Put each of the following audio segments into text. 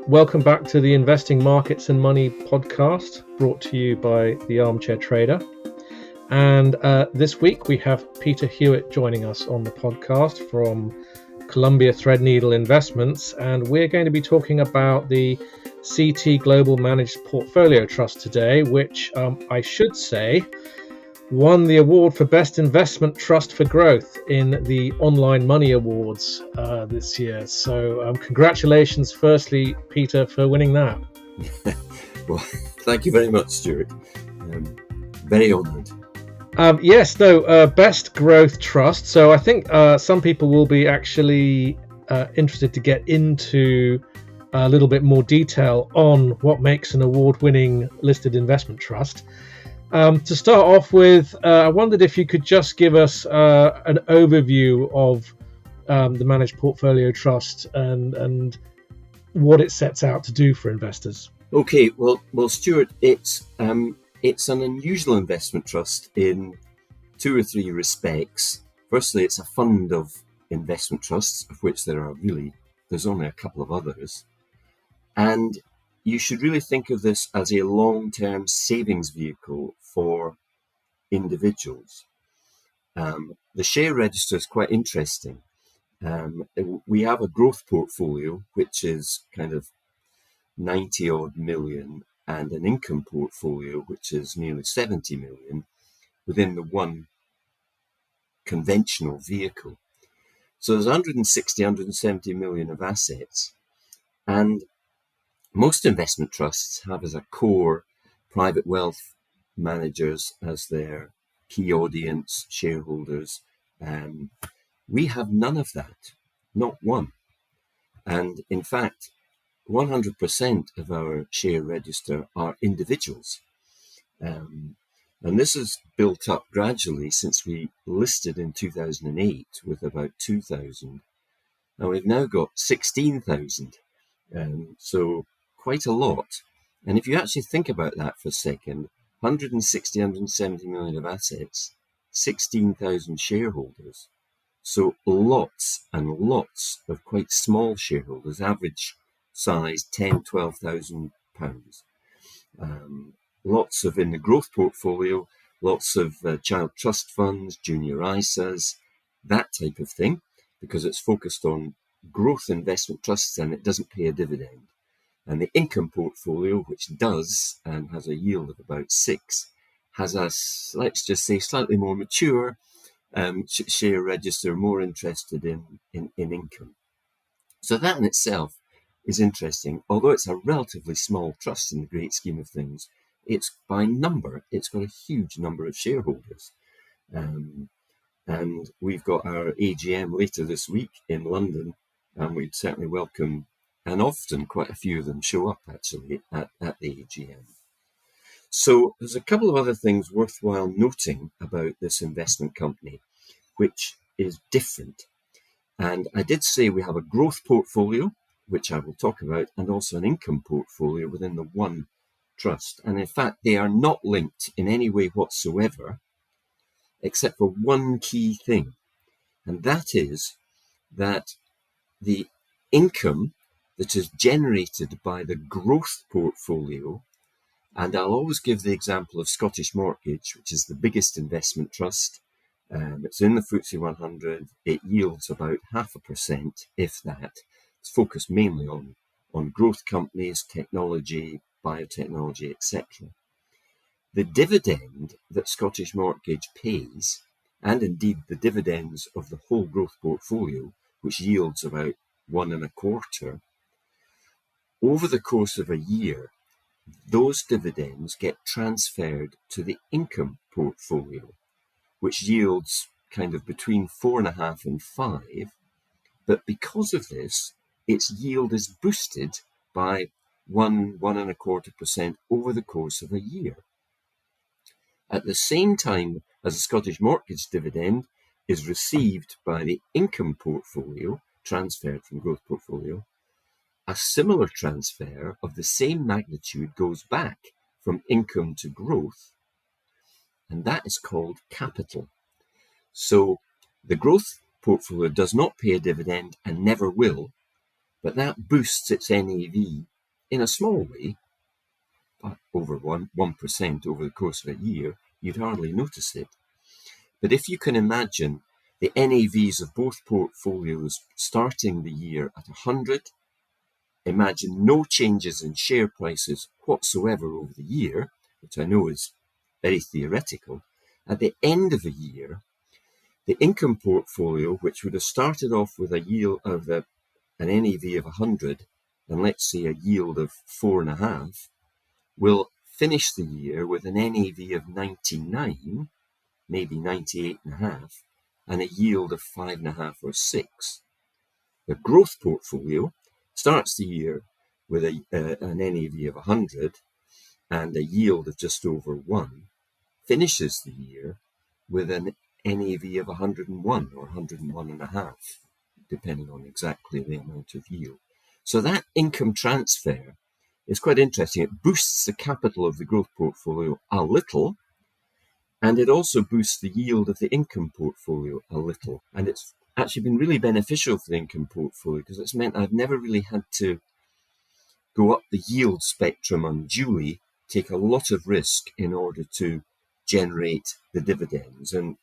Welcome back to the Investing Markets and Money podcast, brought to you by the Armchair Trader. And this week we have Peter Hewitt joining us on the podcast from Columbia Threadneedle Investments, and we're going to be talking about the CT Global Managed Portfolio Trust today, which I should say won the award for Best Investment Trust for Growth in the Online Money Awards this year. So congratulations, firstly, Peter, for winning that. Well, thank you very much, Stuart. Very honoured. Best Growth Trust. So I think some people will be actually interested to get into a little bit more detail on what makes an award-winning listed investment trust. To start off with, I wondered if you could just give us an overview of the Managed Portfolio Trust and what it sets out to do for investors. Okay, well, Stuart, it's an unusual investment trust in two or three respects. Firstly, it's a fund of investment trusts, of which there's only a couple of others. And you should really think of this as a long-term savings vehicle for individuals. The share register is quite interesting. We have a growth portfolio, which is kind of 90 odd million, and an income portfolio, which is nearly 70 million, within the one conventional vehicle. So there's 160, 170 million of assets. And most investment trusts have as a core private wealth managers as their key audience, shareholders. We have none of that, not one. And in fact, 100% of our share register are individuals. And this has built up gradually since we listed in 2008 with about 2,000. And we've now got 16,000. So quite a lot. And if you actually think about that for a second, 160, 170 million of assets, 16,000 shareholders. So lots and lots of quite small shareholders, average size 10, 12,000 pounds. Lots of in the growth portfolio, lots of child trust funds, junior ISAs, that type of thing, because it's focused on growth investment trusts and it doesn't pay a dividend. And the income portfolio, which does and has a yield of about 6, has a, let's just say, slightly more mature share register, more interested in income. So that in itself is interesting. Although it's a relatively small trust in the great scheme of things, it's by number, it's got a huge number of shareholders. And we've got our AGM later this week in London, and we'd certainly welcome, and often quite a few of them show up actually at the AGM. So there's a couple of other things worthwhile noting about this investment company, which is different. And I did say we have a growth portfolio, which I will talk about, and also an income portfolio within the one trust. And in fact, they are not linked in any way whatsoever, except for one key thing. And that is that the income that is generated by the growth portfolio, and I'll always give the example of Scottish Mortgage, which is the biggest investment trust. It's in the FTSE 100. It yields about 0.5%, if that. It's focused mainly on growth companies, technology, biotechnology, etc. The dividend that Scottish Mortgage pays, and indeed the dividends of the whole growth portfolio, which yields about 1.25%, over the course of a year, those dividends get transferred to the income portfolio, which yields kind of between 4.5% and 5%. But because of this, its yield is boosted by 1.25% over the course of a year. At the same time as the Scottish Mortgage dividend is received by the income portfolio, transferred from growth portfolio, a similar transfer of the same magnitude goes back from income to growth, and that is called capital. So the growth portfolio does not pay a dividend and never will, but that boosts its NAV in a small way, over 1% over the course of a year, you'd hardly notice it. But if you can imagine the NAVs of both portfolios starting the year at 100, imagine no changes in share prices whatsoever over the year, which I know is very theoretical. At the end of a year, the income portfolio, which would have started off with a yield of an NAV of 100, and let's say a yield of 4.5, will finish the year with an NAV of 99, maybe 98.5, and a yield of 5.5 or 6. The growth portfolio starts the year with an NAV of 100 and a yield of just over 1, finishes the year with an NAV of 101 or 101.5, depending on exactly the amount of yield. So that income transfer is quite interesting. It boosts the capital of the growth portfolio a little, and it also boosts the yield of the income portfolio a little. And it's actually been really beneficial for the income portfolio because it's meant I've never really had to go up the yield spectrum unduly, take a lot of risk in order to generate the dividends. And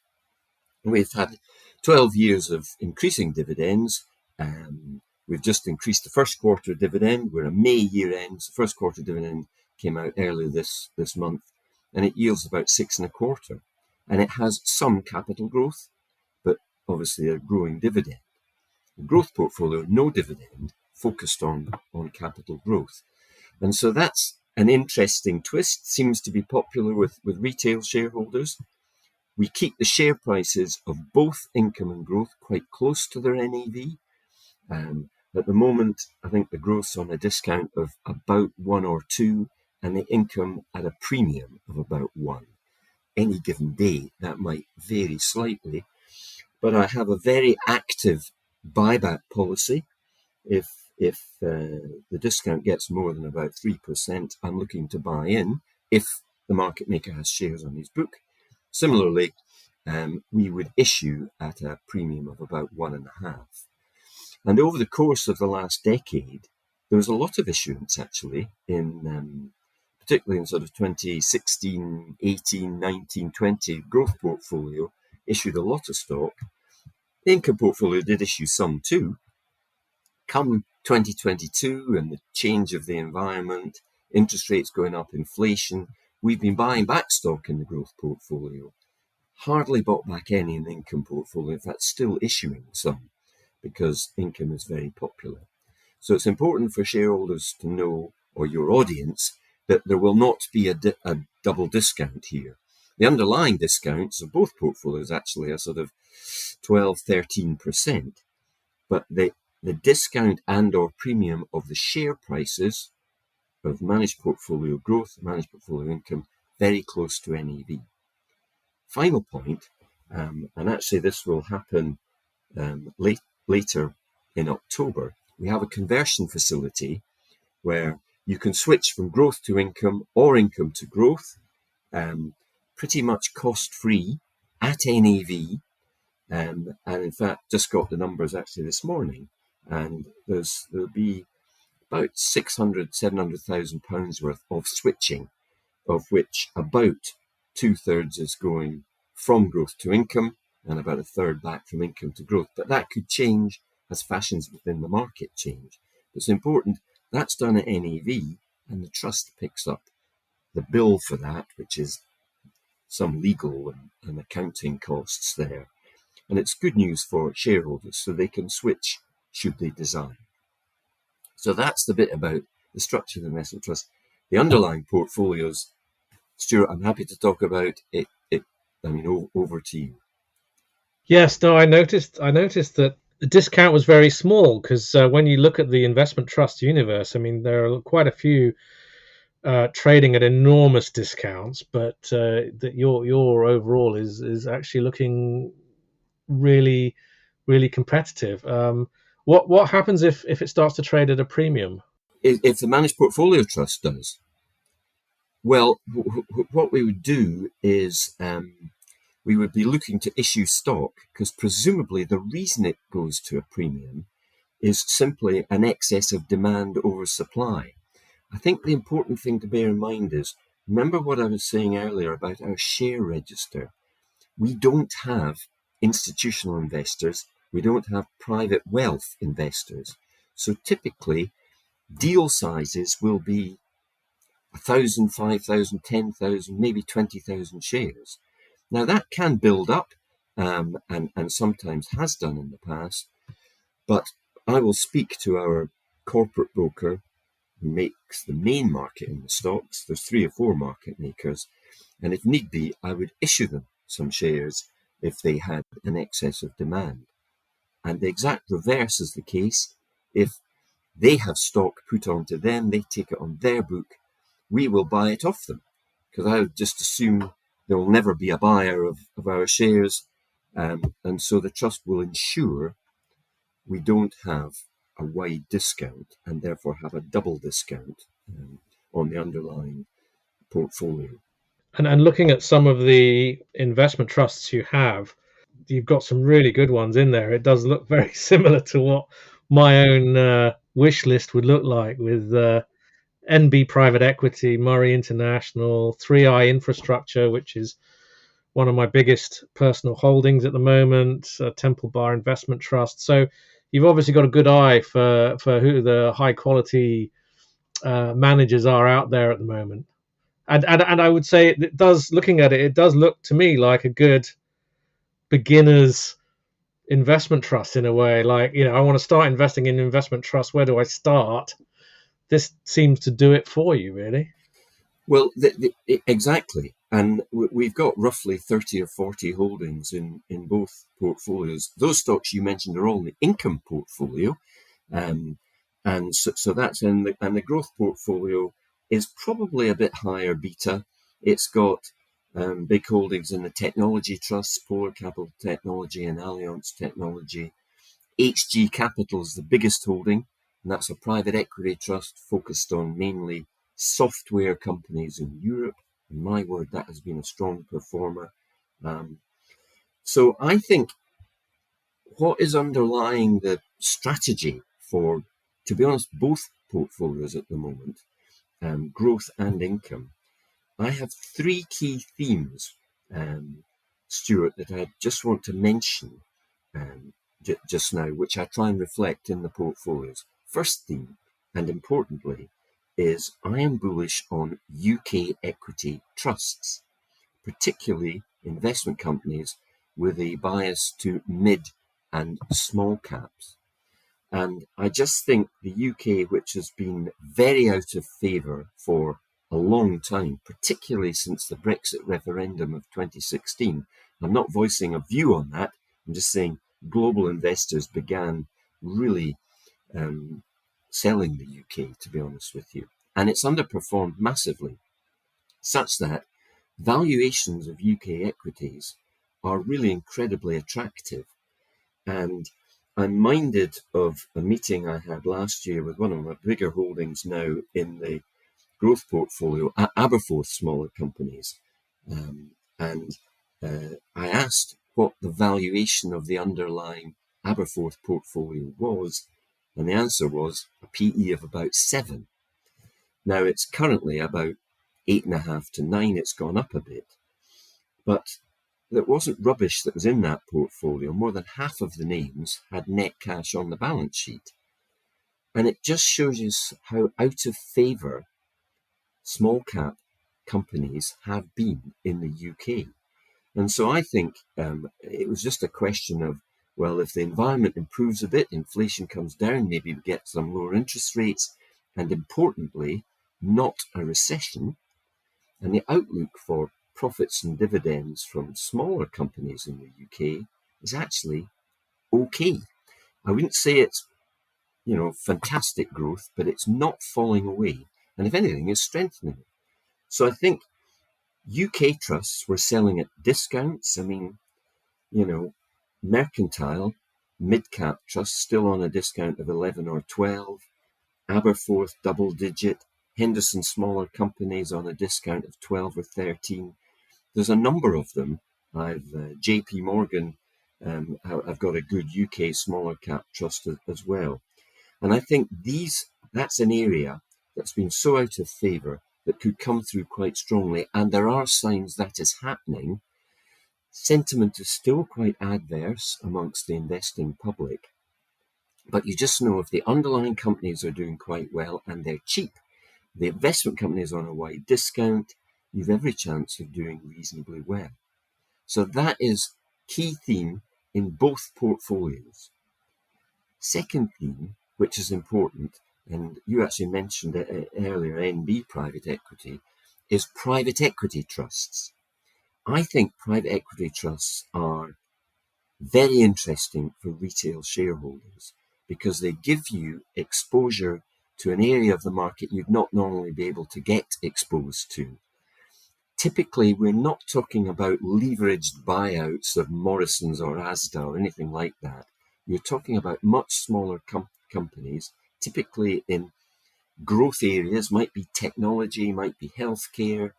we've had 12 years of increasing dividends. We've just increased the first quarter dividend. We're a May year end. The first quarter dividend came out earlier this month, and it yields about 6.25. And it has some capital growth, but obviously a growing dividend. The growth portfolio, no dividend, focused on capital growth. And so that's an interesting twist, seems to be popular with retail shareholders. We keep the share prices of both income and growth quite close to their NAV. At the moment, I think the growth's on a discount of about 1 or 2, and the income at a premium of about 1. Any given day, that might vary slightly, but I have a very active buyback policy. If the discount gets more than about 3%, I'm looking to buy in if the market maker has shares on his book. Similarly, we would issue at a premium of about 1.5. And over the course of the last decade, there was a lot of issuance actually, particularly in sort of 2016, 18, 19, 20, growth portfolio issued a lot of stock. The income portfolio did issue some too. Come 2022 and the change of the environment, interest rates going up, inflation, we've been buying back stock in the growth portfolio. Hardly bought back any in the income portfolio. In fact, still issuing some because income is very popular. So it's important for shareholders to know, or your audience, that there will not be a double discount here. The underlying discounts of both portfolios actually are sort of 12, 13%, but the discount and or premium of the share prices of managed portfolio growth, managed portfolio income, very close to NAV. Final point, and actually this will happen later in October, we have a conversion facility where you can switch from growth to income or income to growth, pretty much cost-free at NAV, and in fact just got the numbers actually this morning, and there'll be about 600,000-700,000 pounds worth of switching, of which about 2/3 is going from growth to income and about 1/3 back from income to growth. But that could change as fashions within the market change. It's important that's done at NAV, and the trust picks up the bill for that, which is some legal and accounting costs there. And it's good news for shareholders, so they can switch should they desire. So that's the bit about the structure of the investment trust. The underlying portfolios, Stuart, I'm happy to talk about it. Over to you. Yes, no, I noticed that the discount was very small because when you look at the investment trust universe, I mean, there are quite a few trading at enormous discounts, but that your overall is actually looking really, really competitive. What happens if it starts to trade at a premium? If the managed portfolio trust does, well, what we would do is we would be looking to issue stock, because presumably the reason it goes to a premium is simply an excess of demand over supply. I think the important thing to bear in mind is, remember what I was saying earlier about our share register. We don't have institutional investors. We don't have private wealth investors. So typically, deal sizes will be 1,000, 5,000, 10,000, maybe 20,000 shares. Now that can build up and sometimes has done in the past, but I will speak to our corporate broker who makes the main market in the stocks. There's 3 or 4 market makers, and if need be, I would issue them some shares if they had an excess of demand. And the exact reverse is the case. If they have stock put onto them, they take it on their book, we will buy it off them, because I would just assume there will never be a buyer of our shares, and so the trust will ensure we don't have a wide discount and therefore have a double discount on the underlying portfolio. And looking at some of the investment trusts you have, you've got some really good ones in there. It does look very similar to what my own wish list would look like, with NB Private Equity, Murray International, 3i Infrastructure, which is one of my biggest personal holdings at the moment, Temple Bar Investment Trust. So you've obviously got a good eye for who the high quality managers are out there at the moment. And I would say it does, looking at it, it does look to me like a good beginner's investment trust in a way. Like, I want to start investing in investment trusts. Where do I start? This seems to do it for you, really. Well, exactly. And we've got roughly 30 or 40 holdings in both portfolios. Those stocks you mentioned are all in the income portfolio. And so that's in the growth portfolio is probably a bit higher beta. It's got big holdings in the technology trusts, Polar Capital Technology and Allianz Technology. HG Capital is the biggest holding, and that's a private equity trust focused on mainly software companies in Europe. And my word, that has been a strong performer. So I think what is underlying the strategy for, to be honest, both portfolios at the moment, growth and income, I have 3 key themes, Stuart, that I just want to mention just now, which I try and reflect in the portfolios. First theme, and importantly, is I am bullish on UK equity trusts, particularly investment companies with a bias to mid and small caps. And I just think the UK, which has been very out of favour for a long time, particularly since the Brexit referendum of 2016, I'm not voicing a view on that, I'm just saying global investors began really selling the UK, to be honest with you. And it's underperformed massively, such that valuations of UK equities are really incredibly attractive. And I'm minded of a meeting I had last year with one of my bigger holdings now in the growth portfolio, Aberforth smaller companies. And I asked what the valuation of the underlying Aberforth portfolio was, and the answer was a PE of about 7. Now it's currently about 8.5 to 9. It's gone up a bit, but there wasn't rubbish that was in that portfolio. More than half of the names had net cash on the balance sheet. And it just shows you how out of favour small cap companies have been in the UK. And so I think it was just a question of, well, if the environment improves a bit, inflation comes down, maybe we get some lower interest rates, and importantly, not a recession, and the outlook for profits and dividends from smaller companies in the UK is actually okay. I wouldn't say it's, fantastic growth, but it's not falling away. And if anything, it's strengthening. So I think UK trusts were selling at discounts. I mean, Mercantile, mid-cap trust, still on a discount of 11 or 12. Aberforth, double digit. Henderson, smaller companies on a discount of 12 or 13. There's a number of them. I've JP Morgan, I've got a good UK smaller cap trust as well. And I think that's an area that's been so out of favour that could come through quite strongly, and there are signs that is happening. Sentiment is still quite adverse amongst the investing public, but you just know if the underlying companies are doing quite well and they're cheap, the investment companies on a wide discount, you've every chance of doing reasonably well. So that is key theme in both portfolios. Second theme, which is important, and you actually mentioned it earlier, NB private equity, is private equity trusts. I think private equity trusts are very interesting for retail shareholders because they give you exposure to an area of the market you'd not normally be able to get exposed to. Typically, we're not talking about leveraged buyouts of Morrison's or Asda or anything like that. You're talking about much smaller companies, typically in growth areas, might be technology, might be healthcare,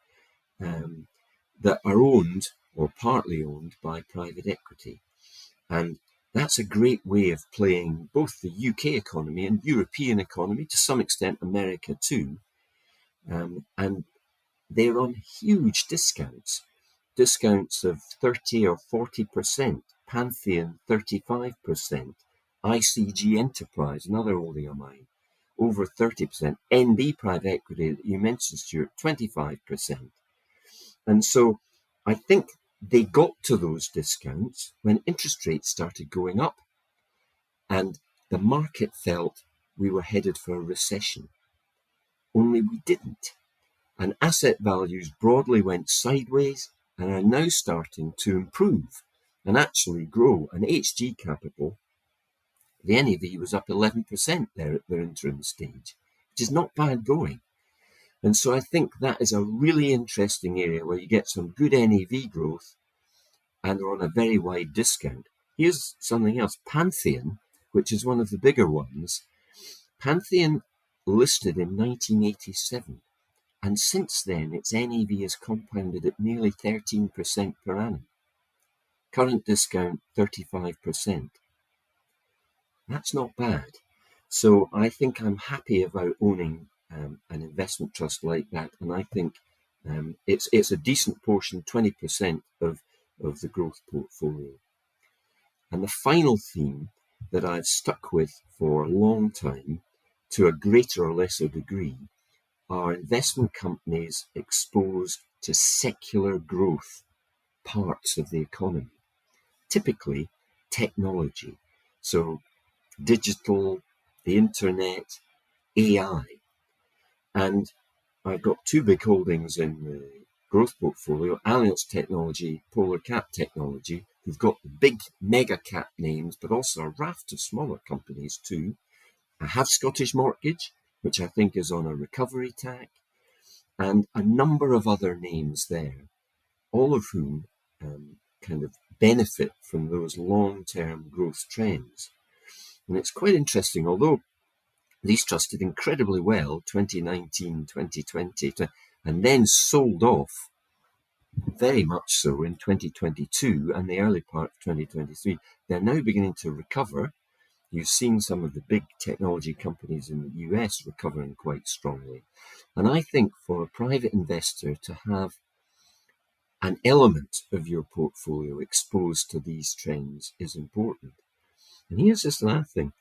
that are owned or partly owned by private equity. And that's a great way of playing both the UK economy and European economy, to some extent America too. And they're on huge discounts of 30 or 40%, Pantheon 35%, ICG Enterprise, another holding of mine, over 30%, NB private equity that you mentioned, Stuart, 25%. And so I think they got to those discounts when interest rates started going up and the market felt we were headed for a recession. Only we didn't. And asset values broadly went sideways and are now starting to improve and actually grow. And HG Capital, the NAV was up 11% there at their interim stage, which is not bad going. And so I think that is a really interesting area where you get some good NAV growth and are on a very wide discount. Here's something else. Pantheon, which is one of the bigger ones. Pantheon listed in 1987. And since then, its NAV has compounded at nearly 13% per annum. Current discount, 35%. That's not bad. So I think I'm happy about owning an investment trust like that. And I think it's a decent portion, 20% of the growth portfolio. And the final theme that I've stuck with for a long time, to a greater or lesser degree, are investment companies exposed to secular growth parts of the economy, typically technology. So digital, the internet, AI. And I've got two big holdings in the growth portfolio, Allianz Technology, Polar Cap Technology, who've got big mega cap names, but also a raft of smaller companies too. I have Scottish Mortgage, which I think is on a recovery tack, and a number of other names there, all of whom kind of benefit from those long-term growth trends. And it's quite interesting, although these trusts did incredibly well 2019, 2020, and then sold off very much so in 2022 and the early part of 2023. They're now beginning to recover. You've seen some of the big technology companies in the US recovering quite strongly. And I think for a private investor to have an element of your portfolio exposed to these trends is important. And here's this last thing,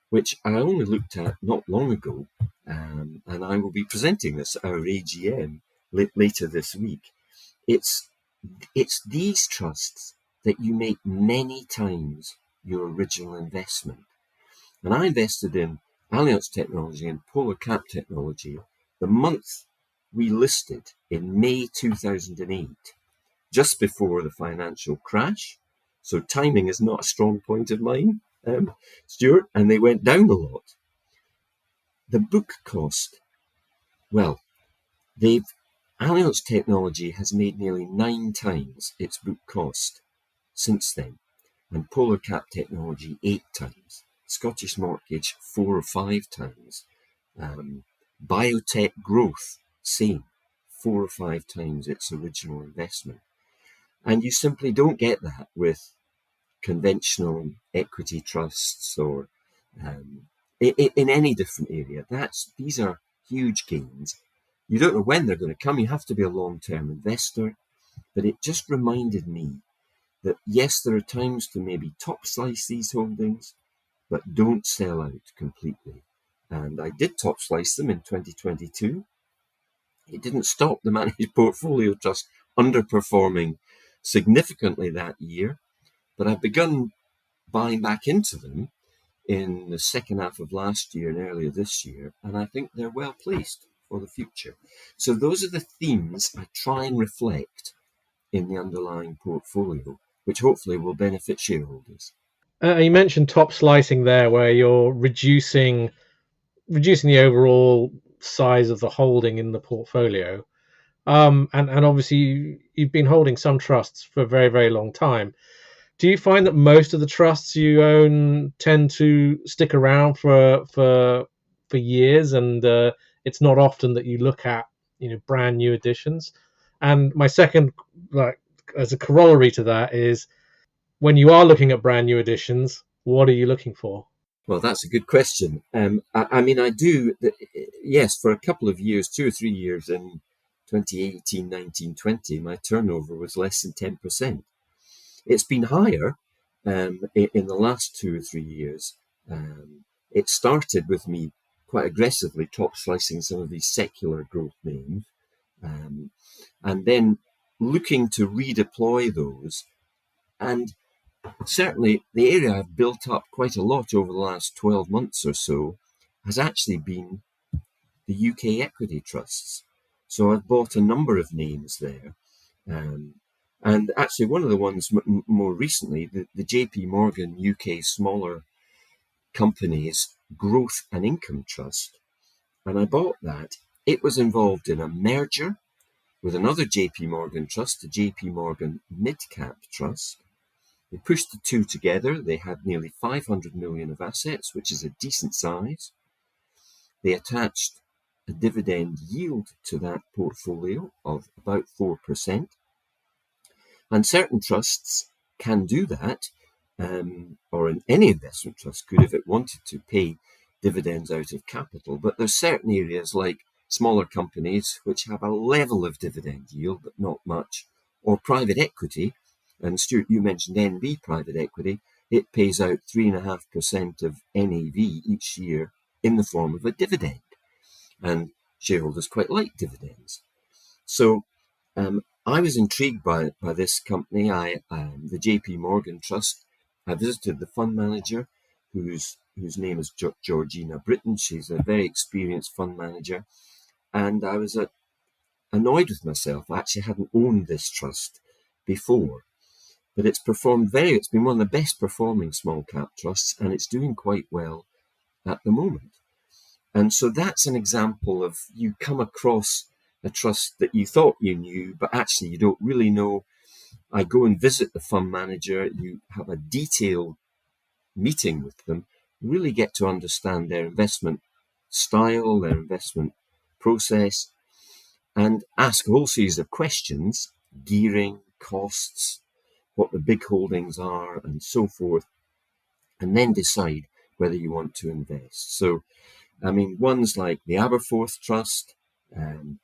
which I only looked at not long ago, and I will be presenting this at our AGM later this week. It's these trusts that you make many times your original investment. And I invested in Allianz Technology and Polar Cap Technology the month we listed in May 2008, just before the financial crash. So timing is not a strong point of mine, Stuart, and they went down a lot. The book cost, well, Allianz Technology has made nearly 9 times its book cost since then, and Polar Cap Technology 8 times. Scottish Mortgage 4 or 5 times. Biotech Growth, same, 4 or 5 times its original investment. And you simply don't get that with conventional equity trusts or in any different area. These are huge gains. You don't know when they're going to come. You have to be a long-term investor. But it just reminded me that, yes, there are times to maybe top slice these holdings, but don't sell out completely. And I did top slice them in 2022. It didn't stop the managed portfolio trust underperforming significantly that year, but I've begun buying back into them in the second half of last year and earlier this year, and I think they're well placed for the future. So those are the themes I try and reflect in the underlying portfolio, which hopefully will benefit shareholders. You mentioned top slicing there, where you're reducing the overall size of the holding in the portfolio. And obviously you've been holding some trusts for a very, very long time. Do you find that most of the trusts you own tend to stick around for years, and it's not often that you look at brand new additions? And my second, like, as a corollary to that, is when you are looking at brand new additions, what are you looking for? Well, that's a good question. I mean, I do, yes, for a couple of years, 2 or 3 years in 2018, 19, 20, my turnover was less than 10%. It's been higher in the last 2 or 3 years. It started with me quite aggressively top slicing some of these secular growth names, and then looking to redeploy those. And certainly the area I've built up quite a lot over the last 12 months or so has actually been the UK equity trusts. So I've bought a number of names there. And actually one of the ones more recently, the JP Morgan UK Smaller Companies Growth and Income Trust. And I bought that. It was involved in a merger with another JP Morgan trust, the JP Morgan Mid Cap Trust. They pushed the two together. They had nearly 500 million of assets, which is a decent size. They attached a dividend yield to that portfolio of about 4%. And certain trusts can do that, or any investment trust could if it wanted to pay dividends out of capital. But there's certain areas like smaller companies which have a level of dividend yield, but not much, or private equity. And Stuart, you mentioned NV private equity. It pays out 3.5% of NAV each year in the form of a dividend. And shareholders quite like dividends. So I was intrigued by this company. The JP Morgan Trust. I visited the fund manager, whose name is Georgina Britton. She's a very experienced fund manager. And I was annoyed with myself. I actually hadn't owned this trust before. But it's been one of the best performing small cap trusts, and it's doing quite well at the moment. And so that's an example of you come across a trust that you thought you knew, but actually you don't really know. I go and visit the fund manager, you have a detailed meeting with them, really get to understand their investment style, their investment process, and ask a whole series of questions, gearing, costs, what the big holdings are, and so forth, and then decide whether you want to invest. So, I mean, ones like the Aberforth Trust,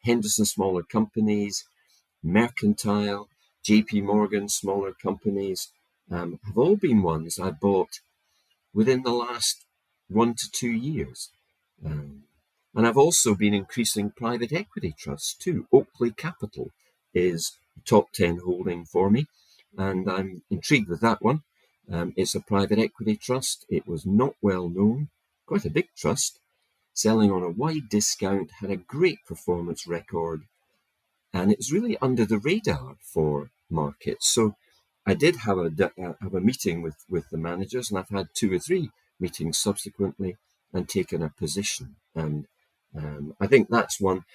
Henderson Smaller Companies, Mercantile, JP Morgan Smaller Companies, have all been ones I bought within the last 1 to 2 years. And I've also been increasing private equity trusts too. Oakley Capital is a top 10 holding for me, and I'm intrigued with that one. It's a private equity trust. It was not well known, quite a big trust, selling on a wide discount, had a great performance record, and it's really under the radar for markets. So I did have a meeting with the managers, and I've had 2 or 3 meetings subsequently and taken a position. And I think that's one.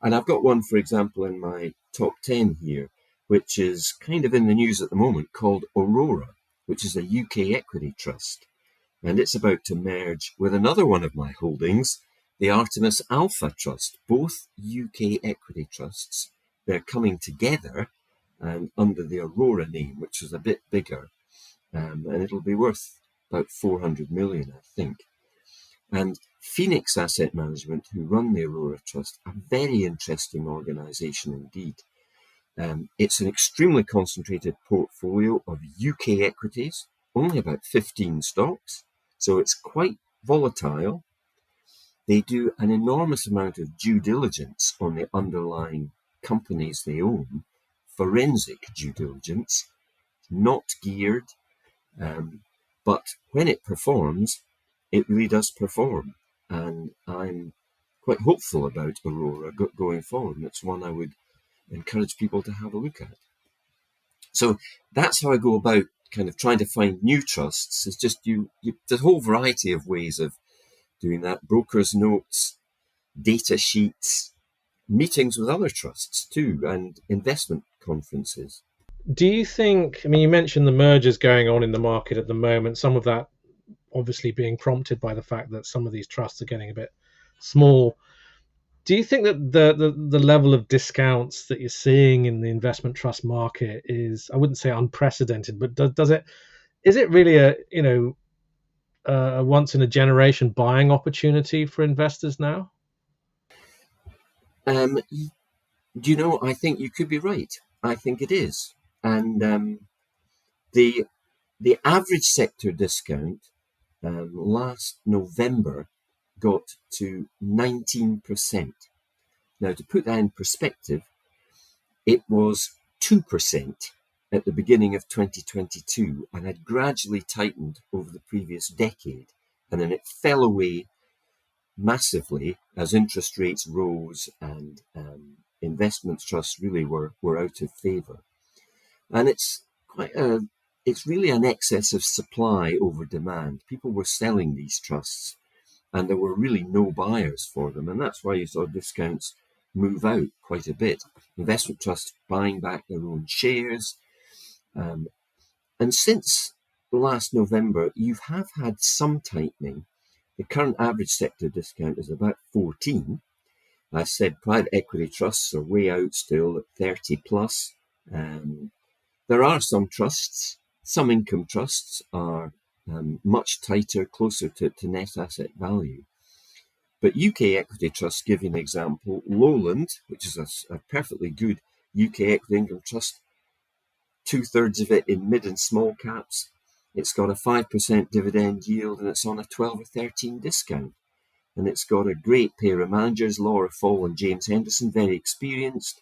And I've got one, for example, in my top 10 here, which is kind of in the news at the moment, called Aurora, which is a UK equity trust. And it's about to merge with another one of my holdings, the Artemis Alpha Trust, both UK equity trusts. They're coming together and under the Aurora name, which is a bit bigger, and it'll be worth about 400 million, I think. And Phoenix Asset Management, who run the Aurora Trust, a very interesting organisation indeed. It's an extremely concentrated portfolio of UK equities, only about 15 stocks, so it's quite volatile. They do an enormous amount of due diligence on the underlying companies they own, forensic due diligence, not geared, but when it performs, it really does perform. And I'm quite hopeful about Aurora going forward, and it's one I would encourage people to have a look at. So that's how I go about kind of trying to find new trusts. It's just there's a whole variety of ways of doing that. Brokers' notes, data sheets, meetings with other trusts too, and investment conferences. Do you think, I mean, you mentioned the mergers going on in the market at the moment, some of that obviously being prompted by the fact that some of these trusts are getting a bit small. Do you think that the level of discounts that you're seeing in the investment trust market is, I wouldn't say unprecedented, but is it really a once in a generation buying opportunity for investors now? I think you could be right. I think it is. And the average sector discount last November got to 19%. Now, to put that in perspective, it was 2% at the beginning of 2022 and had gradually tightened over the previous decade. And then it fell away massively as interest rates rose and investment trusts really were out of favour. And it's really an excess of supply over demand. People were selling these trusts and there were really no buyers for them. And that's why you saw discounts move out quite a bit. Investment trusts buying back their own shares. And since last November, you have had some tightening. The current average sector discount is about 14. I said private equity trusts are way out still at 30 plus. There are some trusts, some income trusts are much tighter, closer to net asset value. But UK equity trusts, give you an example, Lowland, which is a perfectly good UK equity income trust, 2/3 of it in mid and small caps. It's got a 5% dividend yield and it's on a 12 or 13 discount. And it's got a great pair of managers, Laura Fall and James Henderson, very experienced.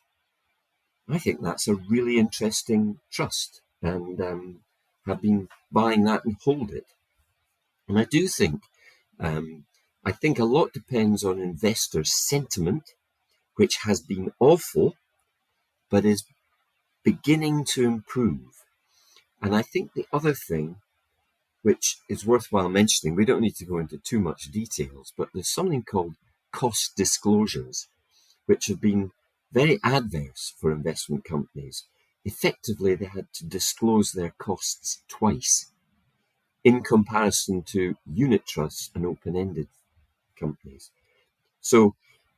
I think that's a really interesting trust and have been buying that and hold it. And I do think, I think a lot depends on investors' sentiment, which has been awful, but is beginning to improve. And I think the other thing, which is worthwhile mentioning, we don't need to go into too much details, but there's something called cost disclosures, which have been very adverse for investment companies. Effectively, they had to disclose their costs twice in comparison to unit trusts and open-ended companies. So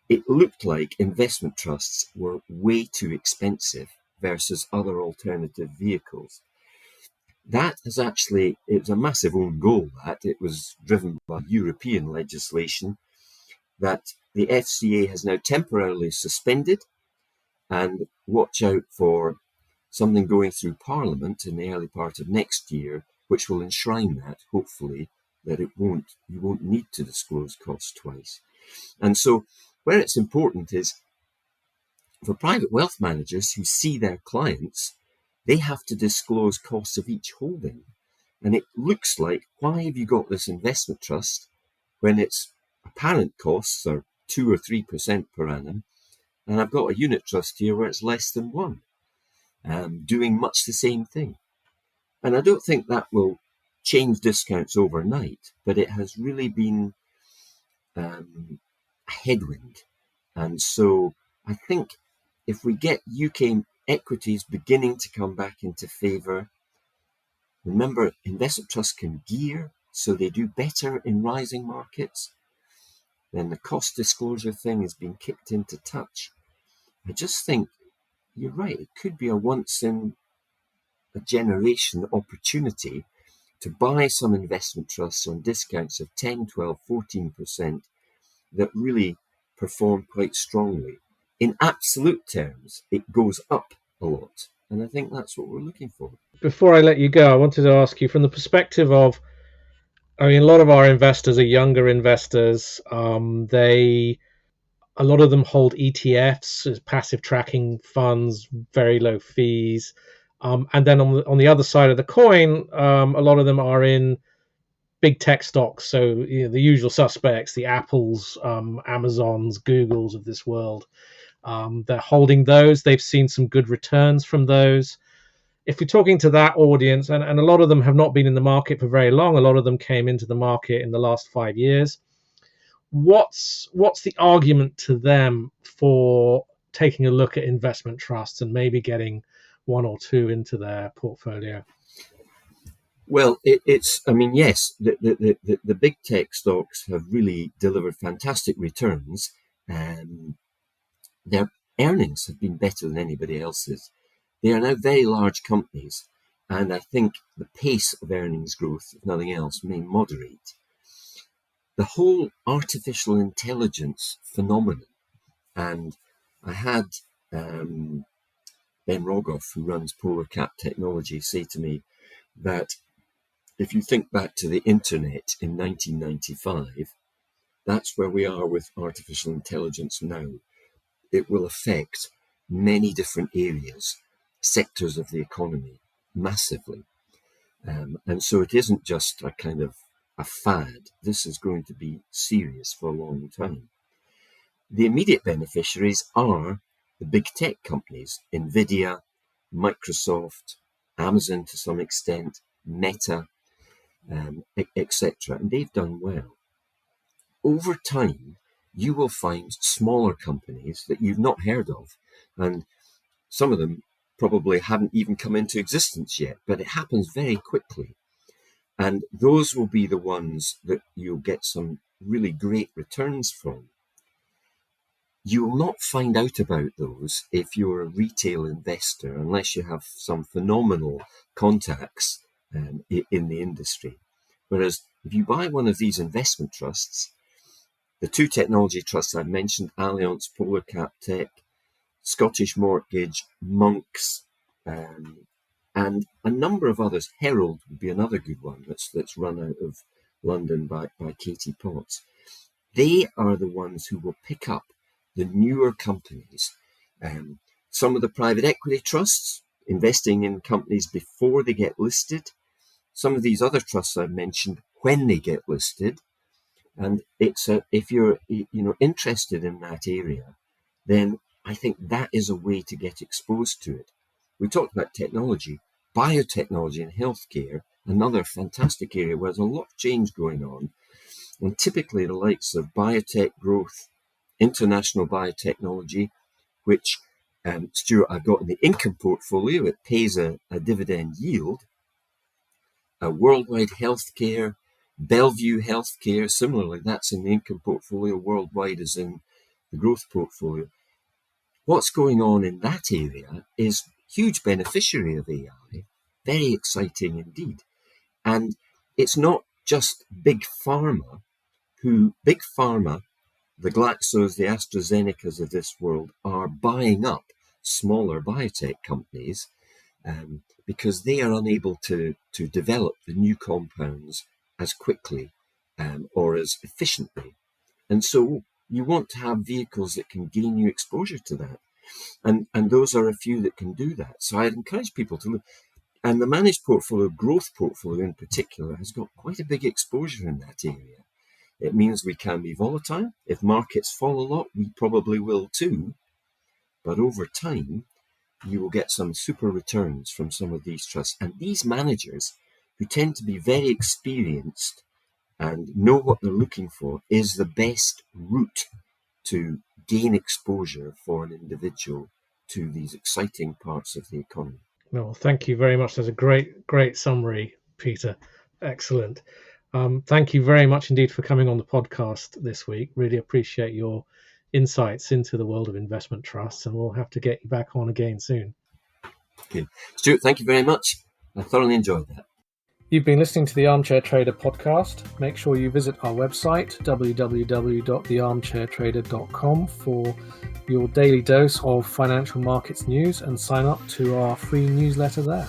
it looked like investment trusts were way too expensive versus other alternative vehicles. That has actually, it was a massive own goal that. It was driven by European legislation that the FCA has now temporarily suspended, and watch out for something going through Parliament in the early part of next year, which will enshrine that, hopefully, that you won't need to disclose costs twice. And so where it's important is for private wealth managers who see their clients, they have to disclose costs of each holding. And it looks like, why have you got this investment trust when its apparent costs are 2 or 3% per annum? And I've got a unit trust here where it's less than 1, doing much the same thing. And I don't think that will change discounts overnight, but it has really been a headwind. And so I think if we get UK equities beginning to come back into favour, remember, investment trusts can gear, so they do better in rising markets. Then the cost disclosure thing has been kicked into touch. I just think you're right. It could be a once in a generation opportunity to buy some investment trusts on discounts of 10, 12, 14%, that really perform quite strongly. In absolute terms, it goes up a lot. And I think that's what we're looking for. Before I let you go, I wanted to ask you from the perspective of, I mean, a lot of our investors are younger investors. A lot of them hold ETFs, as passive tracking funds, very low fees. And then on the other side of the coin, a lot of them are in big tech stocks. So the usual suspects, the Apples, Amazons, Googles of this world. They're holding those. They've seen some good returns from those. If you're talking to that audience, and a lot of them have not been in the market for very long, a lot of them came into the market in the last 5 years. What's the argument to them for taking a look at investment trusts and maybe getting one or two into their portfolio? Well, yes, the big tech stocks have really delivered fantastic returns. Their earnings have been better than anybody else's. They are now very large companies, and I think the pace of earnings growth, if nothing else, may moderate. The whole artificial intelligence phenomenon, and I had Ben Rogoff, who runs Polar Cap Technology, say to me that if you think back to the internet in 1995, that's where we are with artificial intelligence now. It will affect many different areas, sectors of the economy, massively. And so it isn't just a kind of a fad. This is going to be serious for a long time. The immediate beneficiaries are the big tech companies, Nvidia, Microsoft, Amazon to some extent, Meta, etc. And they've done well. Over time, you will find smaller companies that you've not heard of, and some of them probably haven't even come into existence yet, but it happens very quickly. And those will be the ones that you'll get some really great returns from. You will not find out about those if you're a retail investor, unless you have some phenomenal contacts in the industry. Whereas if you buy one of these investment trusts, the two technology trusts I've mentioned, Allianz, Polar Cap Tech, Scottish Mortgage, Monks, and a number of others. Herald would be another good one that's run out of London by Katie Potts. They are the ones who will pick up the newer companies. Some of the private equity trusts investing in companies before they get listed. Some of these other trusts I've mentioned when they get listed. And if you're interested in that area, then I think that is a way to get exposed to it. We talked about technology, biotechnology and healthcare, another fantastic area where there's a lot of change going on. And typically the likes of biotech growth, international biotechnology, which, Stuart, I've got in the income portfolio. It pays a dividend yield. Worldwide healthcare, Bellevue Healthcare, similarly, that's in the income portfolio. Worldwide is in the growth portfolio. What's going on in that area is huge beneficiary of AI, very exciting indeed. And it's not just big pharma, the Glaxos, the AstraZenecas of this world are buying up smaller biotech companies because they are unable to develop the new compounds as quickly or as efficiently. And so you want to have vehicles that can gain you exposure to that. And those are a few that can do that. So I'd encourage people to look. And the managed portfolio, growth portfolio in particular, has got quite a big exposure in that area. It means we can be volatile. If markets fall a lot, we probably will too. But over time, you will get some super returns from some of these trusts. And these managers, who tend to be very experienced and know what they're looking for, is the best route to gain exposure for an individual to these exciting parts of the economy. No, thank you very much. That's a great summary, Peter. Excellent. Thank you very much indeed for coming on the podcast this week. Really appreciate your insights into the world of investment trusts, and we'll have to get you back on again soon. Okay. Stuart, thank you very much. I thoroughly enjoyed that. You've been listening to the Armchair Trader podcast. Make sure you visit our website, www.thearmchairtrader.com, for your daily dose of financial markets news and sign up to our free newsletter there.